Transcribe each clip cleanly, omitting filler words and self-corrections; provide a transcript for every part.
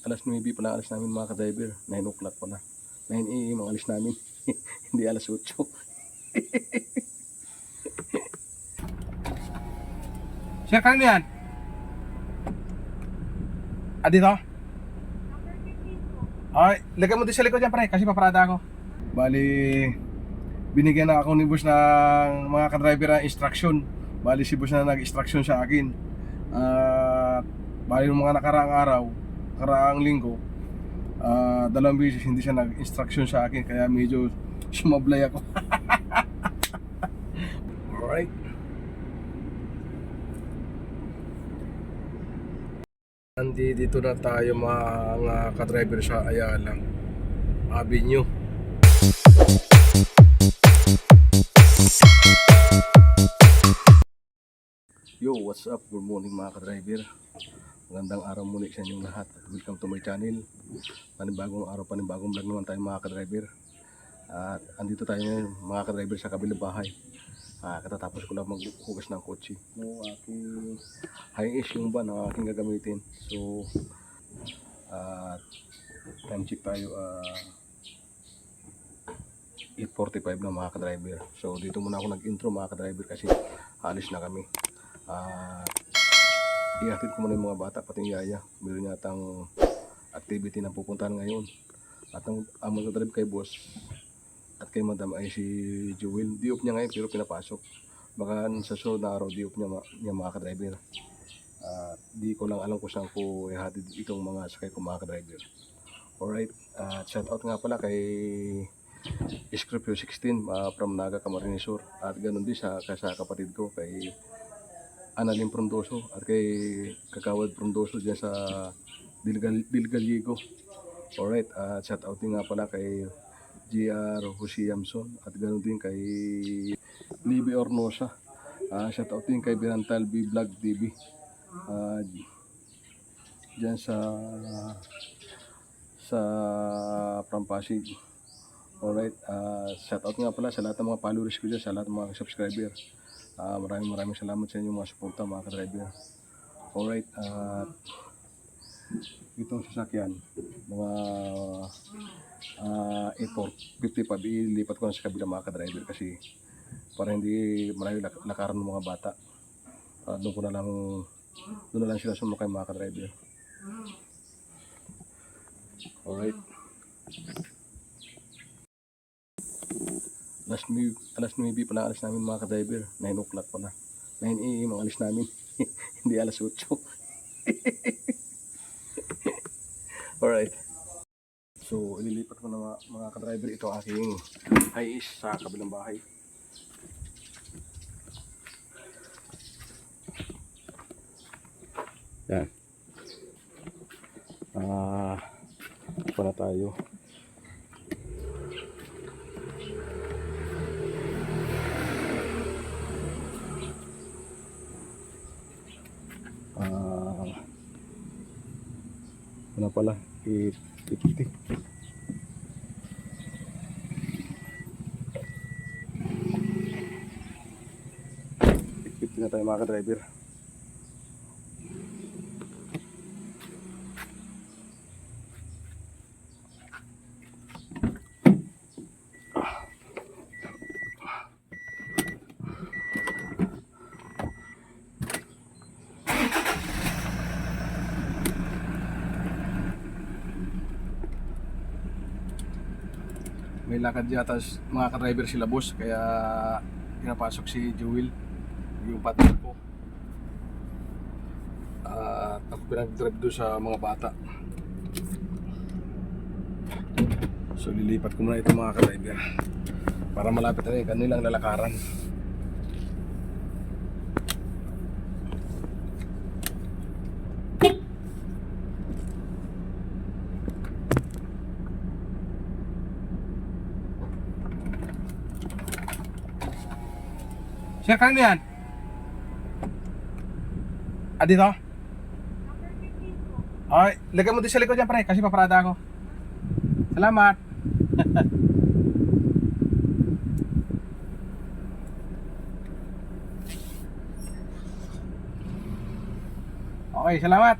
alas 9 pa lang alis namin mga ka-driver. 9 o'clock pa na. 9 AM ang alis namin. Hindi alas 8. Siya kano yan? Dito? Ay, lagay mo din sa likod yan pre, kasi paparada ako. Bali, binigyan na ako ni boss ng mga ka-driver na instruction. Bali si boss na nag-instruction sa akin. Bali yung mga nakaraang araw, nakaraang linggo, dalawang beses hindi siya nag-instruction sa akin, kaya medyo sumablay ako. Alright. Dito na tayo mga ka-driver sa Ayala Avenue. Yo, what's up? Good morning mga ka-driver. Magandang araw muli sa inyong lahat. Welcome to my channel. Panibagong araw, panibagong vlog naman tayo mga ka-driver. At andito tayo ngayon mga ka-driver sa kabilang bahay. Katatapos ko lang maghugas ng kotse. No, aking high-ace yung van ang aking gagamitin. So, time check tayo 8:45 na mga ka-driver. So, dito muna ako nag-intro mga ka-driver kasi alis na kami. Ihatid ko muna yung mga bata pati yung yaya. Meron yatang activity na pupuntahan ngayon. At ang mag-drive kay boss at kay madam ay si Jewel. Di-off niya ngayon pero pinapasok. Baka sa sunod na araw di-off niya mga ka-driver. Di ko lang alam kung saan ko ihatid itong mga sakay ko mga ka-driver. Alright, shout out nga pala kay Scorpio 16 from Naga Camarines Sur. At ganun din sa kapatid ko kay Analin Frondoso at kay Kakawad Frondoso dyan sa Dilgaligo. Alright, shout out din nga pala kay GR Husiamson at ganoon din kay Libby Ornosa. Shout out din kay Birantal B Vlog TV dyan sa Pasig. Alright, shout out nga pala sa lahat ng mga followers ko dyan, sa lahat ng mga subscriber. Maraming salamat sa inyong mga suporta mga ka-driver. Alright, itong sasakyan mga A455 ilipat ko na sa kabila mga ka-driver kasi para hindi malayo lakaran ng mga bata. Doon na lang sila sumakay mga ka-driver. Alright, alas 9 pa lang alis namin mga ka-driver. 9 o'clock pa na. 9 AM ang alis namin. Hindi alas 8. Alright. So, ililipat ko na mga ka-driver ito aking high-ace sa kabilang bahay. Yan. Pa na tayo. Ano pala? 850. Na tayo mga ka-driver. May lakad yata mga ka-driver sila boss kaya pinapasok si Jewel yung partner ko. Ako pinag-drive doon sa mga bata. So lilipat ko muna ito mga ka-driver para malapit na yung kanilang lalakaran. Siya kano yan? Dito? Ay, lagay mo din sa likod yan pre, kasi paparada ako. Salamat. Okay, salamat.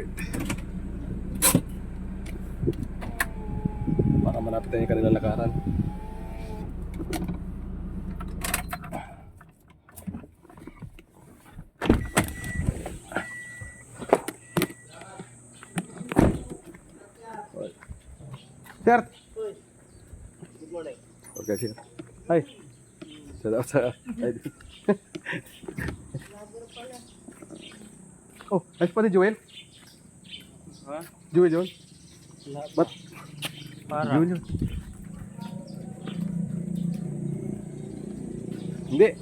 Alright. Para malapit na yung kanilang lakaran. Sir! Good morning. Okay, sir. Hi. Shout out sa ID. Oh, ayos pa ni Joel? Ha? Joel yun? Ba't? Para. Joel yun? Hindi.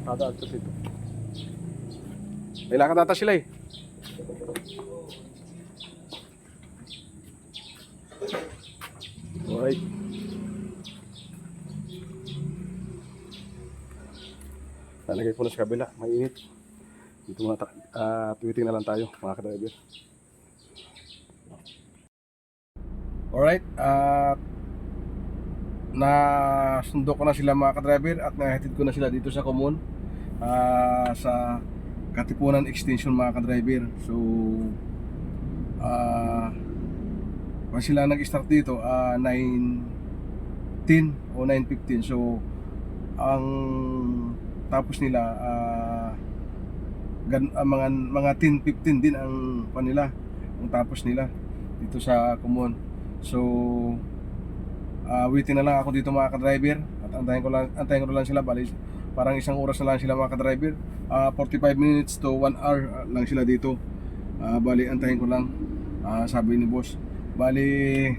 Tata, ito dito. May lakad ata sila eh. Alright. Nalagay ko na sa kabila, mainit. Dito muna tuwiting na lang tayo, mga ka-driver. Alright, nasundo ko na sila mga ka-driver at nahatid ko na sila dito sa Common, sa Katipunan Extension mga ka-driver. So, pa sila nag-start dito 9:10 o 9:15. So ang tapos nila mga 10:15 din ang kanila, ang tapos nila dito sa Common. So waiting na lang ako dito mga ka-driver at antayin ko lang sila. Bali parang isang oras na lang sila mga ka-driver. 45 minutes to 1 hour lang sila dito. Bali antayin ko lang, sabi ni boss. Bali,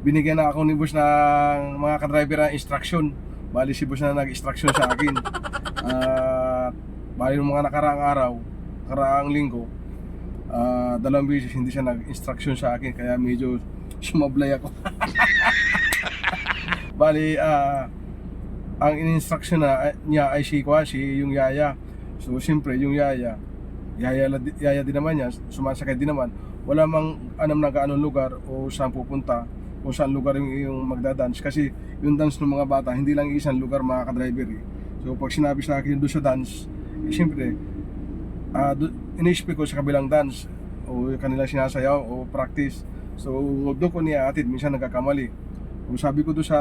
binigyan na ako ni boss ng mga ka-driver ng instruction. Bali si boss na nag-instruction sa akin. Bali yung mga nakaraang araw, nakaraang linggo, dalawang beses hindi siya nag-instruction sa akin, kaya medyo sumablay ako. Bali, ang in-instruction niya ay si yung yaya. So siyempre yung yaya din naman niya, sumasakay din naman. Wala mang alam na gaanong lugar o saan pupunta, kung saan lugar yung magdadance. Kasi yung dance ng mga bata, hindi lang isang lugar mga ka-driver eh. So pag sinabi sa akin doon sa dance, siyempre, in-expect ko sa kabilang dance o kanilang sinasayaw o practice. So doon ko niya atid, minsan nagkakamali. Kung sabi ko doon sa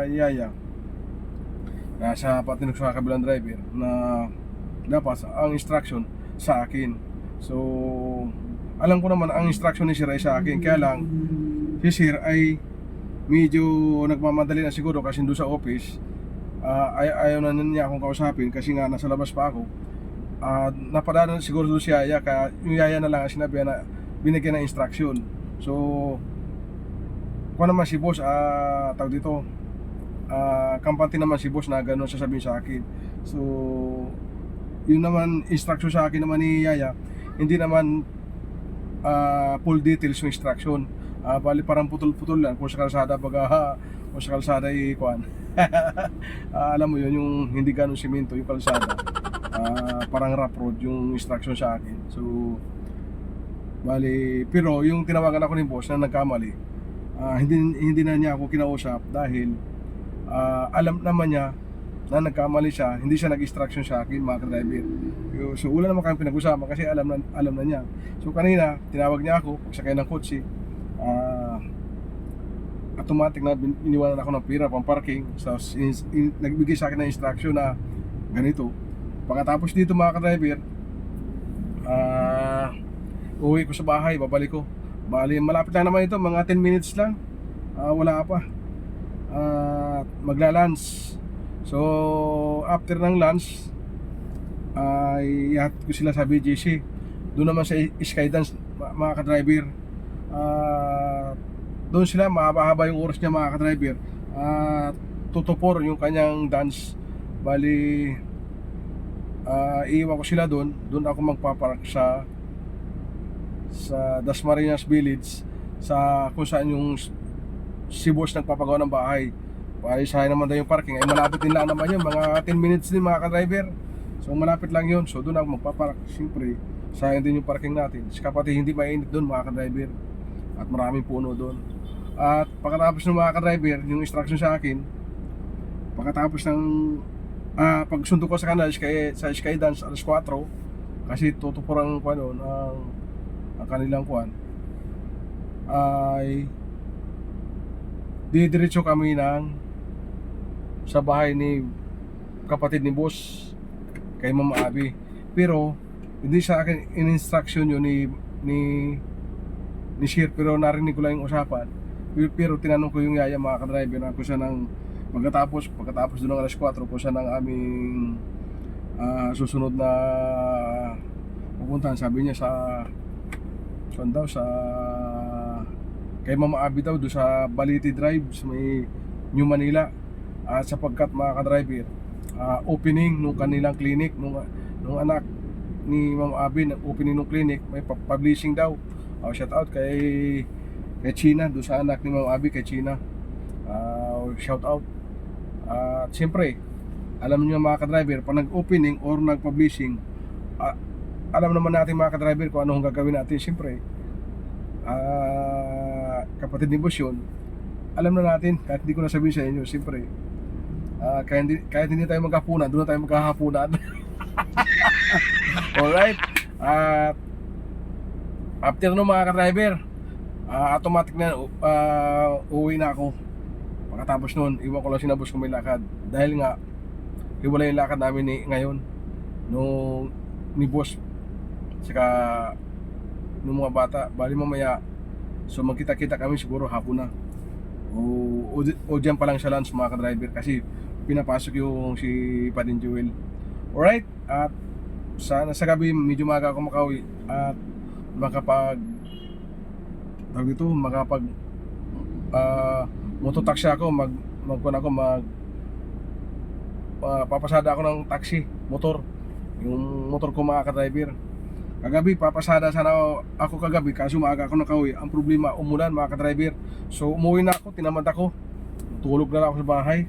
yaya, sa patinog sa kabilang driver, na dapat ang instruction sa akin. So alam ko naman ang instruction ni Sir ay sa akin, kaya lang si Sir ay medyo nagmamadali na siguro kasi doon sa office. Ayaw na niya akong kausapin kasi nga nasa labas pa ako. Napadaan na siguro doon si Yaya, kaya yung Yaya na lang ang sinabi na binigyan ng instruction. So kung naman si boss, tawag dito, kampante naman si boss na gano'n sasabihin sa akin. So yun naman instruction sa akin naman ni Yaya, hindi naman full details yung instruction. Bali parang putol-putol lang kung sa kalsada kung sa kalsada ikuan. Alam mo yun, yung hindi ganun simento yung kalsada. Parang rough road yung instruction sa akin. So bali, pero yung tinawagan ako ni boss na nagkamali, hindi na niya ako kinausap dahil alam naman niya na nagkamali siya, hindi siya nag-instruction sa akin mga ka-driver. So wala naman kami pinag-usapan kasi alam na niya. So kanina, tinawag niya ako pagsakay ng kotse. Automatic na iniwanan ako ng pira pang parking. So nagbigay sa akin ng instruction na ganito. Pagkatapos dito mga ka-driver, uwi ko sa bahay, babalik ko. Bali, malapit lang naman ito, mga 10 minutes lang. Wala pa. Magla-lunch. So after ng lunch, ihatid ko sila sa BGC. Doon naman sa Skydance mga ka-driver, doon sila, mahaba-haba yung oras niya mga ka-driver. 2 to 4 yung kanyang dance. Bali, iiwan ko sila doon ako magpapark sa Dasmariñas Village, sa kung saan yung si boss nagpapagawa ng bahay. Paisahin naman daw yung parking, ay malapit din lang naman yun, mga 10 minutes din mga ka-driver. So malapit lang yun, so doon ako magpapark. Siyempre, sayang din yung parking natin. Kapati hindi mainit doon mga ka-driver, at maraming puno doon. At pagkatapos ng mga ka-driver, yung instruction sa akin, Pagkatapos ng pagsundo ko sa kanila sa Skydance alas 4 kasi tutupor ang kuan ang kanilang kuan ay didiretso kami sa bahay ni kapatid ni boss kay Mama Abby. Pero hindi sa akin in-instruction yun ni Sir, pero narinig ko lang yung usapan. Pero tinanong ko yung yaya mga ka-driver na kung saan ang pagkatapos doon ng alas 4 kung saan ang aming susunod na pupuntahan. Sabi niya sa kay Mama Abby daw doon sa Baliti Drive sa may New Manila. At sapagkat mga ka-driver, opening nung kanilang clinic nung anak ni Mama Abby, opening ng clinic, may publishing daw. Shout out kay China, doon sa anak ni Mama Abby, kay China. Shout out. At siyempre, alam niyo mga ka-driver, pag nag-opening or nag-publishing, alam naman natin mga ka-driver kung anong gagawin natin. Siyempre, kapatid ni Boss yun, alam na natin, kahit hindi ko nasabihin sa inyo, siyempre, kahit hindi tayo maghapunan, doon na tayo maghahapunan. Alright. At after no mga ka-driver, automatic na uuwi na ako. Pagkatapos nun, iwan ko lang sinabos kung may lakad. Dahil nga, hiwalay yung lakad namin ngayon ni boss saka nung mga bata. Bali mamaya, so magkita-kita kami siguro hapon na o dyan pa lang sa lunch mga ka-driver, kasi pinapasok yung si Padin Joel. Alright. At sana sa gabi medyo maaga ako makauwi at makapag mototaxi ako, papasada ako ng taxi, motor, yung motor ko mga ka-driver. Kagabi papasada sana ako kagabi, kaso maaga ako nakauwi. Ang problema, umulan mga ka-driver. So umuwi na ako, tinamad ako, tulog na lang ako sa bahay.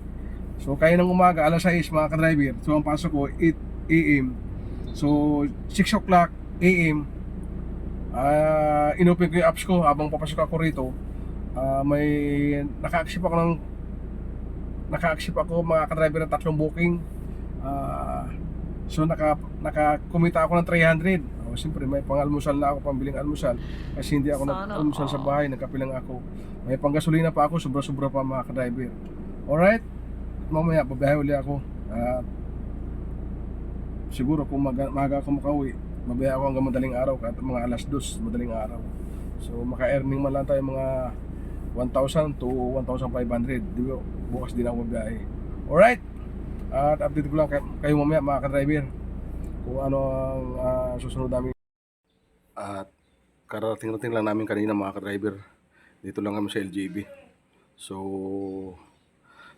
So kaya ng umaga alas 6 mga ka-driver. So ang pasok ko 8 AM. So 6 o'clock AM, inopen ko yung apps ko habang papasok ako rito. May naka-accept ako mga ka-driver ng 3 booking. So naka-kumita ako ng 300. Siyempre may pang-almusal na ako, pambiling almusal, kasi hindi ako nag-almusal sa bahay, nagkapilang ako. May panggasolina pa ako, sobra-sobra pa mga ka-driver. Alright, mamaya babiyahe uli ako. Siguro kung maaga ako makauwi, babiyahe ako hanggang madaling araw, kahit mga alas 2 madaling araw. So maka-earning man lang tayo mga 1,000 to 1,500. Bukas din ako babiyahe. Alright, at update ko lang kayo mamaya mga ka-driver kung ano ang susunod namin. At karating-rating lang namin kanina mga ka-driver. Dito lang kami sa LJB. So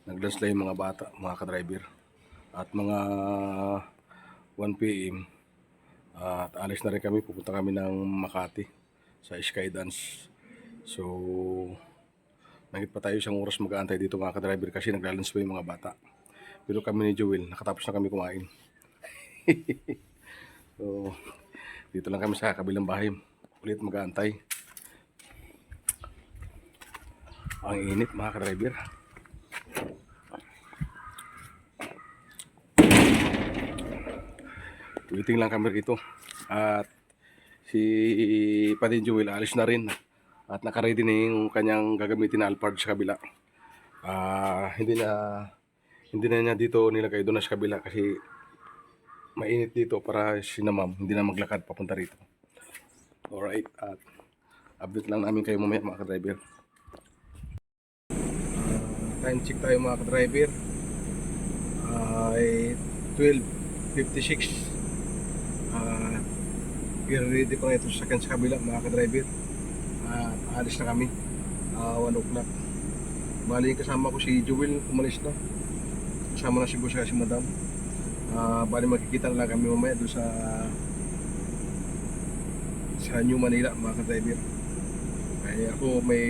nag-lunch lang yung mga bata, mga ka-driver. At mga 1 PM at alis na rin kami, pupunta kami ng Makati sa Skydance. So nagit pa tayo isang oras mag-aantay dito mga ka-driver kasi naglalunch pa yung mga bata. Pero kami ni Joel, nakatapos na kami kumain. So dito lang kami sa kabilang bahay ulit mag-aantay. Ang init mga ka-driver. Waiting lang kami rito. At si Padin Joel alis na rin at nakaready na yung kanyang gagamitin na Alphard sa kabila. Hindi na niya dito nilagay doon sa kabila kasi mainit dito para sinamam, hindi na maglakad papunta rito. Alright, at update lang namin kayo mamaya mga ka-driver. Time check tayo mga ka-driver. Ay 12:56. I-ready ko na ito sa kabila mga ka-driver. Alis na kami 1 o'clock. Bali kasama ko si Joel, umalis na. Kasama na si boss si madam. Bali magkikita na lang kami mamaya doon sa New Manila mga ka-driver. Ay ako may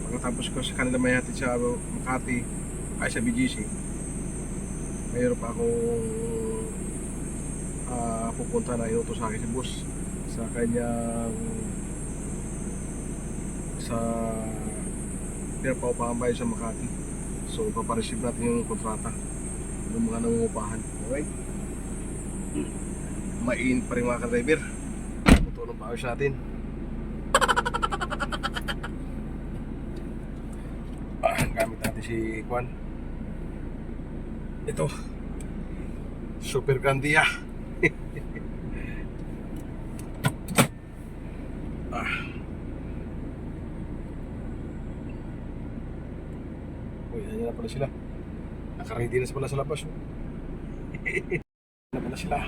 pagkatapos ko sa kanila may hatid sa Makati ay sa BGC, mayroon pa akong pupunta na inuto sa akin si boss sa kanyang sa pinapaupahan bayan sa Makati. So ipapareceive natin yung kontrata ng mga nangungupahan. Alright? Mainit pa rin mga ka-driver. Ito ng powers natin. Gamit natin si Juan. Ito Super Grandia. Uy, ayan na pala sila. Nakaready na pala sa labas. Oh. Na pala sila.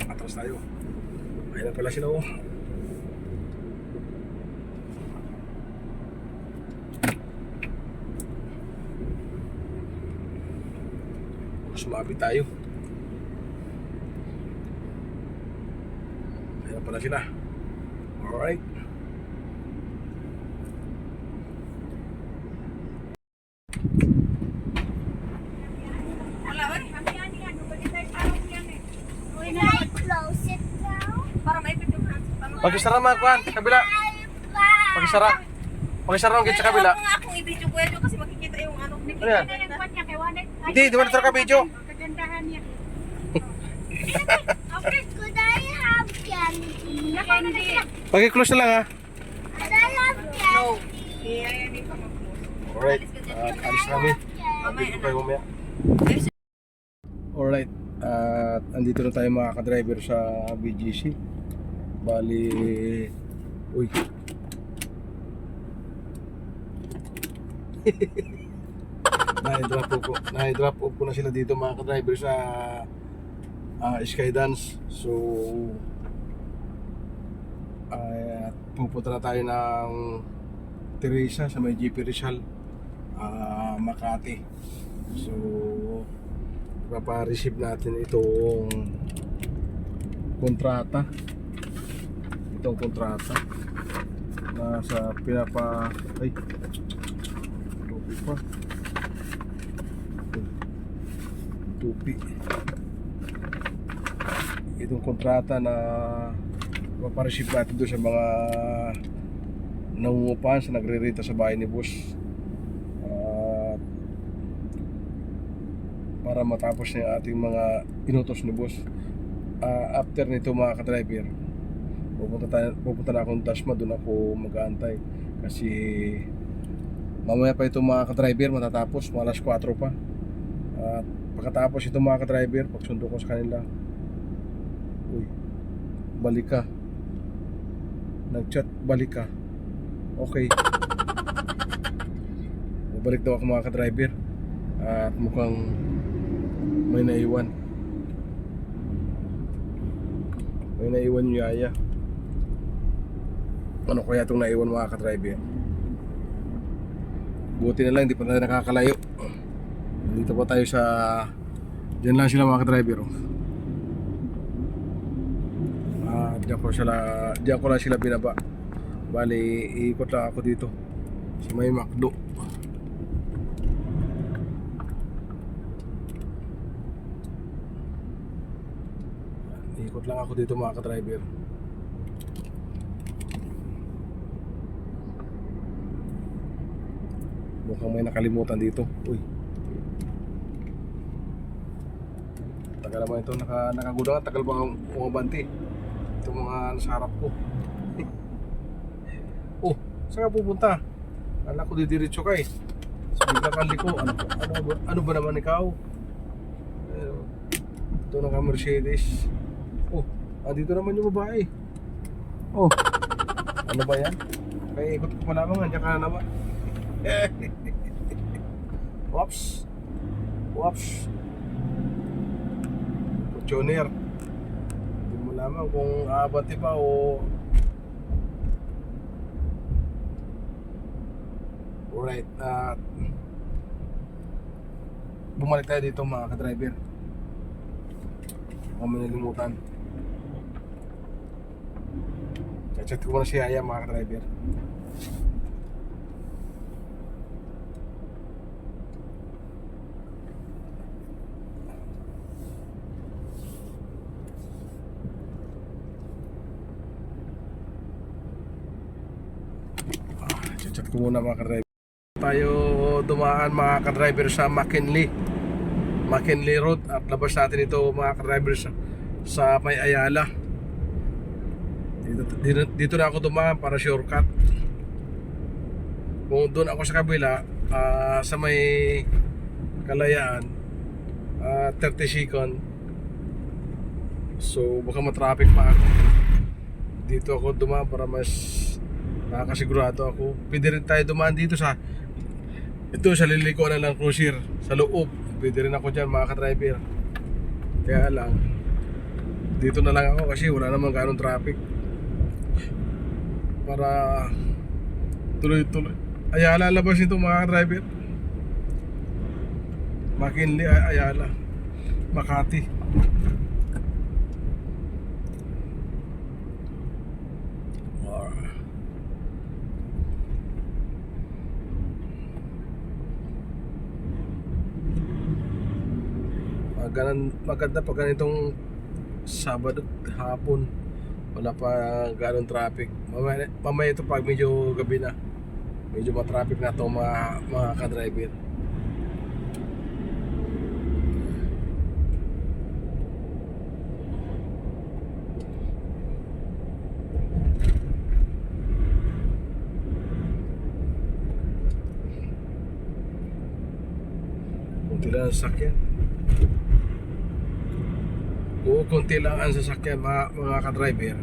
Atras tayo. Ayan na pala sila. Oh. Sumabit tayo. Ayan na pala sila. Alright. Close it now. Pakisara mga Juan, kabila. Pakisara. Pakisara ang gate sa kabila. Kung akong i-video ko yan kasi makikita yung ano. Ano yan? Hindi, di mo na ka video. Kagandahan niya. Okay, could I have candy? Pag-close na lang ha. Could I have candy? Ayan, hindi pa mag-close. Alright. Alis na kami. Dito tayo mamaya. Alright. At andito na tayo mga ka-driver sa BGC. Bali, uy. Na-drop off ko na sila dito mga ka-driver sa Skydance. So pupunta na tayo ng Teresa sa may GP Rizal, Makati. So papa-receive natin itong kontrata. Itong kontrata na sa ay tupi pa. Tupi. Itong kontrata na papa-receive natin doon sa mga nangungupahan sa nagre-renta sa bahay ni boss. Para matapos na yung ating mga inutos ni boss. After nito mga ka-driver, pupunta na akong Dasma, doon ako mag-aantay kasi mamaya pa itong mga ka-driver matatapos, mga alas 4 pa. At pagkatapos itong mga ka-driver, pagsundo ko sa kanila, uy, balik ka, nag-chat, balik ka, okay, balik daw ako mga ka-driver. At mukhang may naiwan yung yaya. Ano kaya itong naiwan mga ka-driver? Buti na lang hindi pa tayo nakakalayo. Dito pa tayo sa diyan lang sila mga ka-driver. Diyan ko lang sila binaba. Bali iikot lang ako dito sa may McDo. Ikot lang ako dito mga ka-driver. Mukhang may nakalimutan dito. Uy. Tagal naman ito nakagudang. Tagal ba umabanti? Ito mga nasa harap ko. Oh, saan ka pupunta? Alam ko didiretso ka eh. Sabi ka liko. Ano ba naman ikaw? Ito na ka Mercedes. Oh, andito naman yung babae. Oh, ano ba yan? Kaya ikot ko pa lamang, andyan ka na naman. Whoops. Fortuner. Hindi mo naman kung aabati pa o... Alright, bumalik tayo dito mga ka-driver. Huwag mo nalimutan. Chat ko muna si Aya mga ka-driver. ko muna mga ka-driver. Tayo dumaan mga ka-driver sa McKinley Road at labas natin ito mga ka-driver sa may Ayala. Dito na ako dumaan para shortcut. Kung doon ako sa kabila, sa may Kalayaan, 30 second. So baka matraffic pa ako. Dito ako dumaan para mas nakakasigurado ako. Pwede rin tayo dumaan dito sa lilikuan na lang cruiser sa loob. Pwede rin ako dyan mga ka-driver. Kaya lang dito na lang ako kasi wala namang ganong traffic. Para tuloy-tuloy. Ayala labas nito mga ka-driver. McKinley, Ayala, Makati. Maganda pag ganitong Sabado hapon, wala pa ganong traffic. Mamaya ito pag medyo gabi na, medyo matraffic na ito mga ka-driver. Kunti lang ang sasakyan. Oo, kunti lang ang sasakyan mga ka-driver.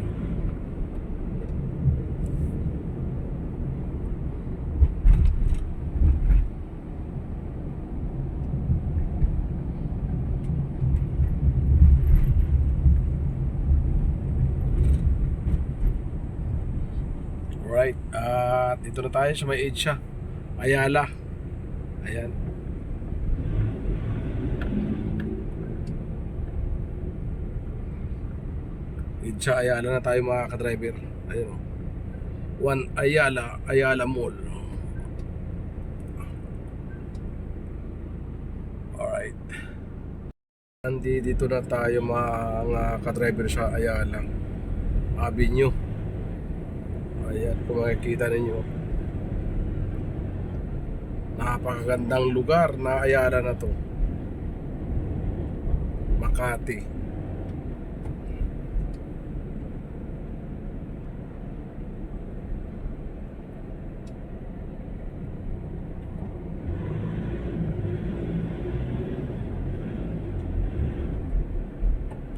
Alright, at dito na tayo sa may EDSA Ayala. Ayan. EDSA Ayala na tayo mga ka-driver. Ayan o, One Ayala Mall. Alright, dito na tayo mga ka-driver sa Ayala Avenue. Ayan, kung makikita ninyo, napakagandang lugar na Ayala na to, Makati.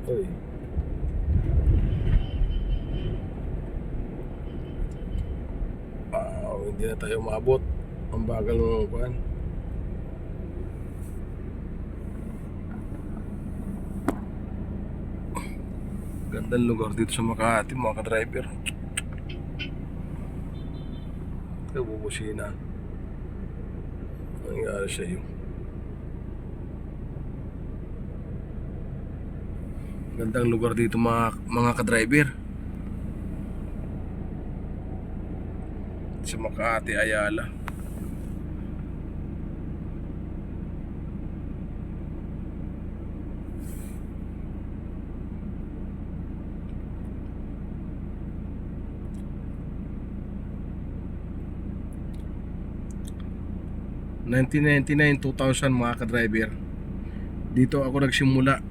Uy. Hindi na tayo maabot. Ang bagal ng kuhan. Gandang lugar dito sa Makati mga ka-driver. Kabubusina. Ang nangyari sa iyo. Gandang lugar dito mga ka-driver. Sa Makati, Ayala. ...1999, 2000 mga ka-driver. Dito ako nagsimula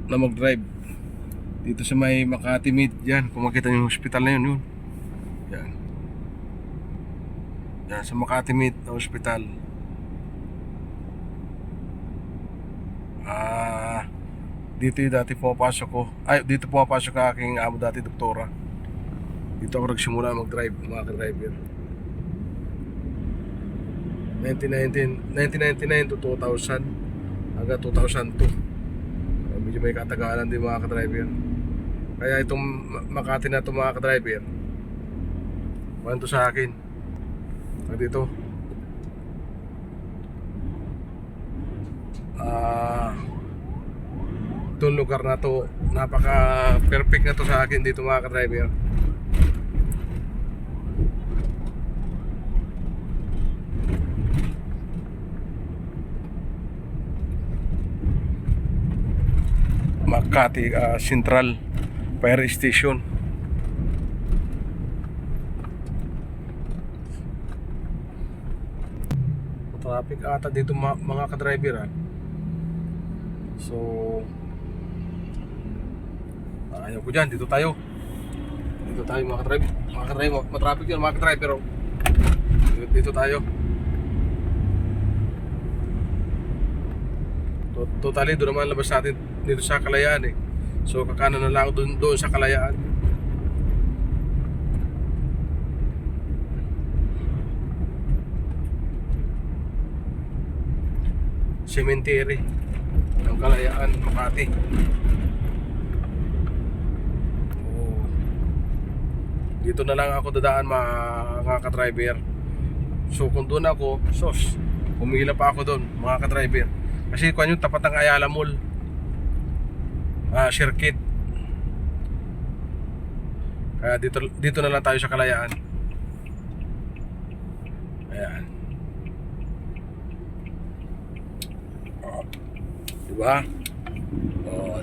na mag-drive. Dito sa may Makati Mid. Yan, kung makita niyo yung hospital na yun. Yan. Yan, sa Makati Mid na hospital. Dito yung dati pumapasok ko. Ay, dito pumapasok ang aking amo dati, doktora. Dito ako nagsimula mag-drive mga ka-driver. 1999 to 2000 hanggang 2002. Medyo may katagalan din mga ka-driver. Kaya itong Makati na ito mga ka-driver, kwento sa akin. Dito itong lugar na to, napaka perfect na to sa akin dito mga ka-driver. Makati Central Fire Station. traffic ata dito mga ka-driver ha. So ayaw ko dyan, dito tayo mga ka-driver. Matraffic yun mga ka-driver oh. Dito tayo. Totally doon naman labas natin dito sa Kalayaan eh. So kakanan na lang ako doon sa Kalayaan. Cemetery ng Kalayaan, Makati. Oh. Dito na lang ako dadaan mga ka-driver. So kung doon ako, pumila pa ako doon mga ka-driver. Kasi kung yung tapat ng Ayala Mall, circuit. Kaya dito na lang tayo sa Kalayaan. Ayan. Diba? O,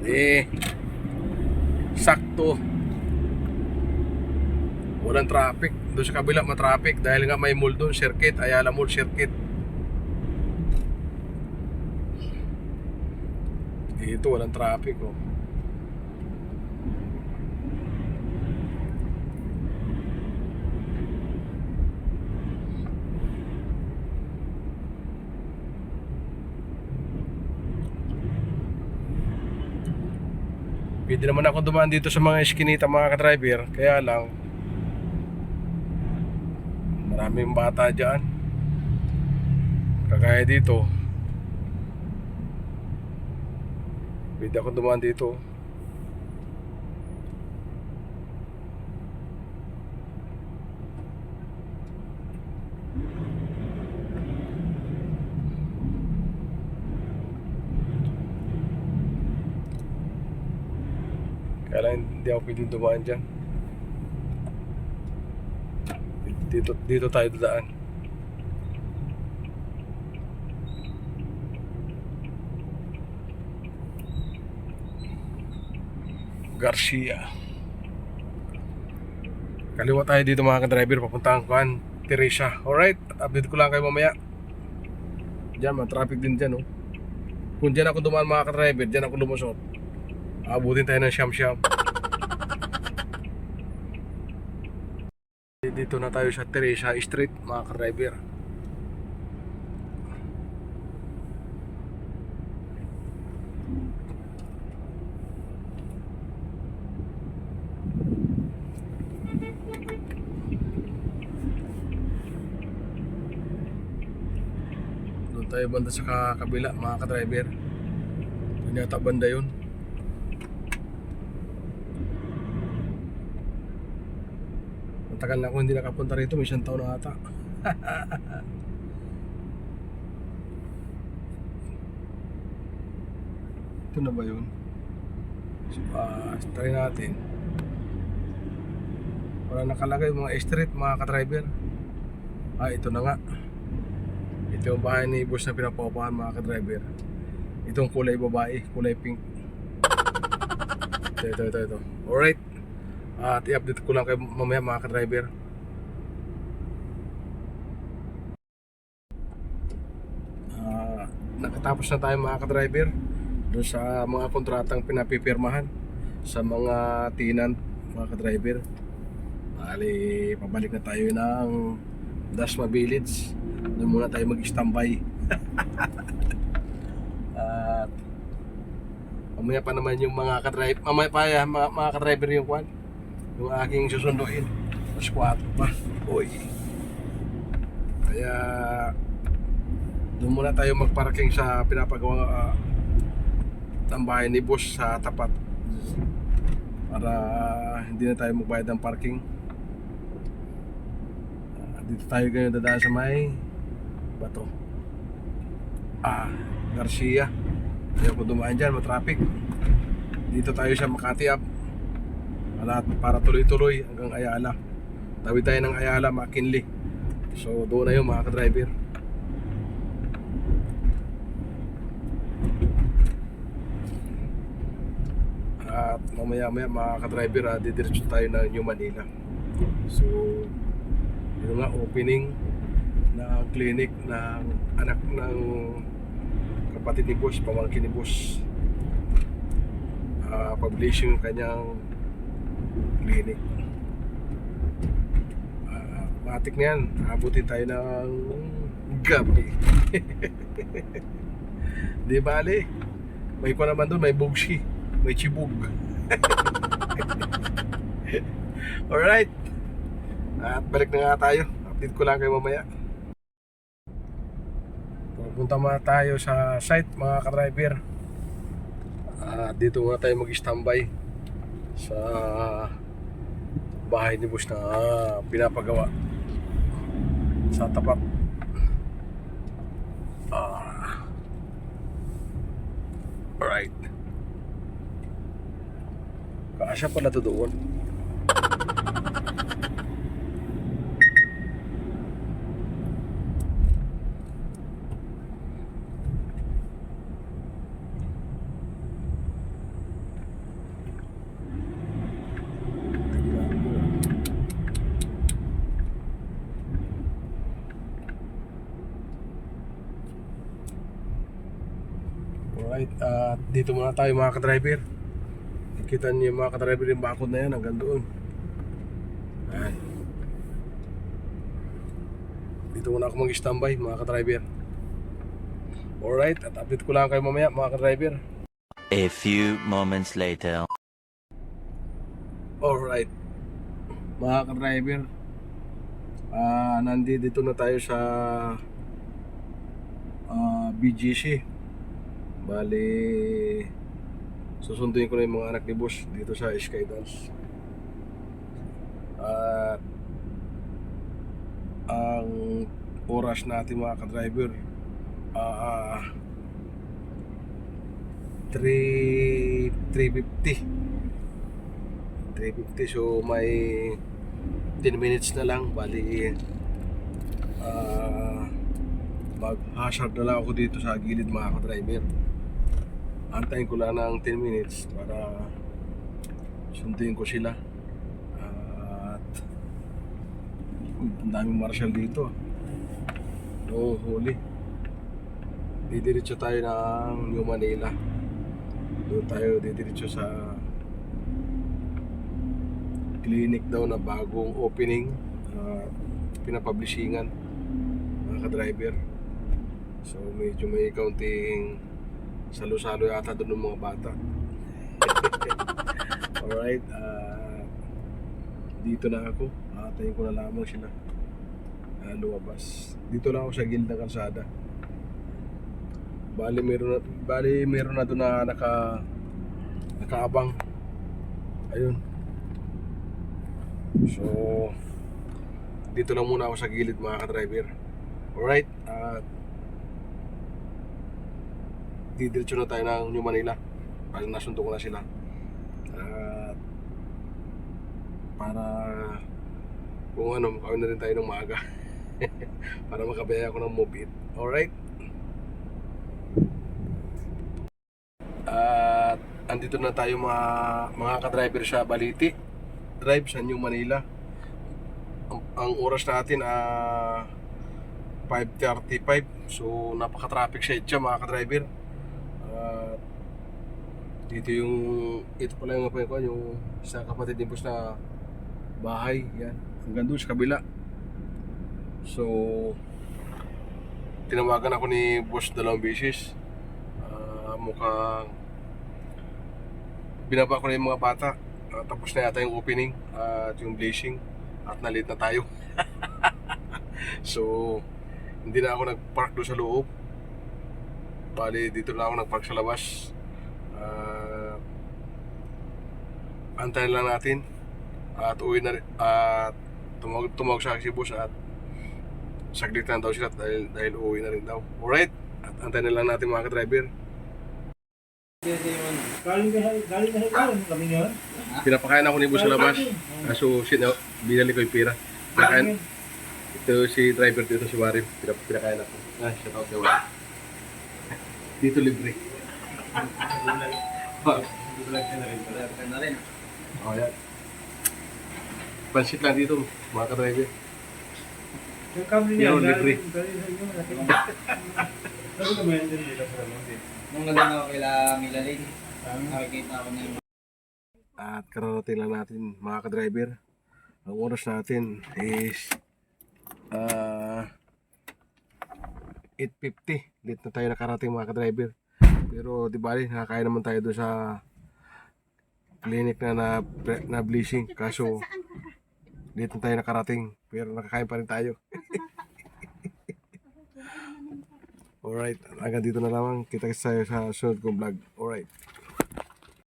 sakto. Walang traffic. Doon sa kabila matraffic dahil nga may mall doon, circuit, Ayala Mall circuit. Dito walang traffic oh. Pwede naman ako dumaan dito sa mga eskinita mga ka-driver, kaya lang maraming bata dyan. Kagaya dito, pwede ako dumaan dito. Kaya lang hindi ako pwedeng dumaan dyan. Dito tayo dadaan. Garcia. Kaliwa tayo dito mga ka-driver, papuntang Juan Teresa. Alright, update ko lang kayo mamaya. Diyan, traffic din dyan oh. Kung dyan ako dumaan mga ka-driver, dyan ako lumusot, abutin tayo ng siyam-siyam. Dito na tayo sa Teresa Street mga ka-driver. Doon tayo banda sa kabila mga ka-driver. Doon yata banda yun. Matagal na ako hindi nakapunta rito, may isang taon na ata. Ito na ba yun? So, try natin. Wala nakalagay mga street mga ka-driver. Ito na nga. Ito yung bahay ni boss na pinapapahan mga ka-driver. Itong kulay babae, kulay pink. Ito. Alright. At i-update ko lang kayo mamaya mga ka-driver. Nakatapos na tayo mga ka-driver doon sa mga kontratang pinapipirmahan sa mga tenant mga ka-driver. Pabalik na tayo ng Dasma Village. Doon muna tayo mag-standby. At mamaya pa naman yung mga ka-driver, mamaya pa mga ka-driver yung kwan, yung aking susunduin. Mas 4 pa. Uy. Kaya doon muna tayo magparking sa pinapagawa ng bahay ni boss sa tapat, para hindi na tayo magbayad ng parking. Dito tayo ganyan dadaan sa may bato, Garcia. Ayaw ko dumaan dyan, matraffic. Dito tayo sa Makati Up para tuloy-tuloy hanggang Ayala. Tawid tayo ng Ayala, McKinley. So doon na yung mga ka-driver. At mamaya mga ka-driver, didiretso tayo ng New Manila. So yun nga, opening ng clinic ng anak ng kapatid ni boss, pamangkin ni boss. Publishing yung kanyang clinic. Matik na yan, abutin tayo ng gabi. Di bale, may ko naman doon, may bugsi, may chibug. Alright, at balik na nga tayo, update ko lang kayo mamaya. Pupunta muna tayo sa site mga ka-driver. Dito muna tayo mag-standby sa bahay ni boss na pinapagawa sa tapat. Alright, kasya pala to doon. Alright, dito muna tayo mga ka-driver. Kita niyo mga ka-driver yung bakod na yan hanggang doon. Ayan. Dito muna ako mag-standby mga ka-driver. Alright, at update ko lang kayo mamaya mga ka-driver. A few moments later. Alright, mga ka-driver, nandito na tayo sa BGC. Bali, susunduin ko na yung mga anak ni boss dito sa Skydance. At ang oras natin mga ka-driver, 3:50. So may 10 minutes na lang. Bali, mag-hazard na lang ako dito sa gilid mga ka-driver. Antayin ko lang ng 10 minutes para sunduin ko sila. At ang daming marshal dito. No huli. Didiretso tayo ng New Manila. Doon tayo didiretso sa clinic daw na bagong opening, pinapublishingan mga ka-driver. So medyo may kaunting salo-salo yata doon ng mga bata. Alright, dito na ako. Atayin ko na lamang sila lumabas. Dito na ako sa gilid ng kalsada. Bali meron na doon na nakaabang. Ayun. So dito lang muna ako sa gilid mga ka-driver. Alright, didiretso na tayo ng New Manila. Para nasundo ko na sila. Para kung ano, makawin na rin tayo ng maaga. Para makabaya ako ng mobile. Alright. At andito na tayo mga ka-driver sa Baliti Drive sa New Manila. Ang oras natin 5:35. So napaka-traffic siya mga ka-driver. Dito ito pala yung ko, yung sa kapatid ni boss na bahay, yan. Hanggang doon sa kabila. So tinawagan ako ni boss dalawang beses. Mukhang binaba ko na yung mga bata. Tapos na yata yung opening at yung blazing at na-late na tayo. So hindi na ako nag-park doon sa loob. Bali dito na ako nag-park sa labas. Antayin lang natin at uwi na at tumawag sa akin si boss at saglit na daw sila dahil uwi na rin daw. Alright, at antayin na lang natin mga ka-driver. Galing na sa kami yun. Pinapakain ako ni boss sa labas. So binali ko yung pira. Pinakain. Ito si driver dito, si Warim. Pinakain ako. Shout out kay Warim. Dito libre. Oh, yan. Pansit lang dito, mga ka-driver. Yung Camry niya, Yun, libre. galing sa inyo. Ano naman din nila sa mga Nung nalang ako kila Milalin, nakikita ako na yung At kararating lang natin mga ka-driver. Ang oras natin is 8:50. Late na tayo nakarating mga ka-driver. Pero di bali, nakakain naman tayo doon sa clinic na bleaching. Kaso late na tayo nakarating. Pero nakakain pa rin tayo. Alright, hanggang dito na lamang. Kita tayo sa sunod kong vlog. Alright.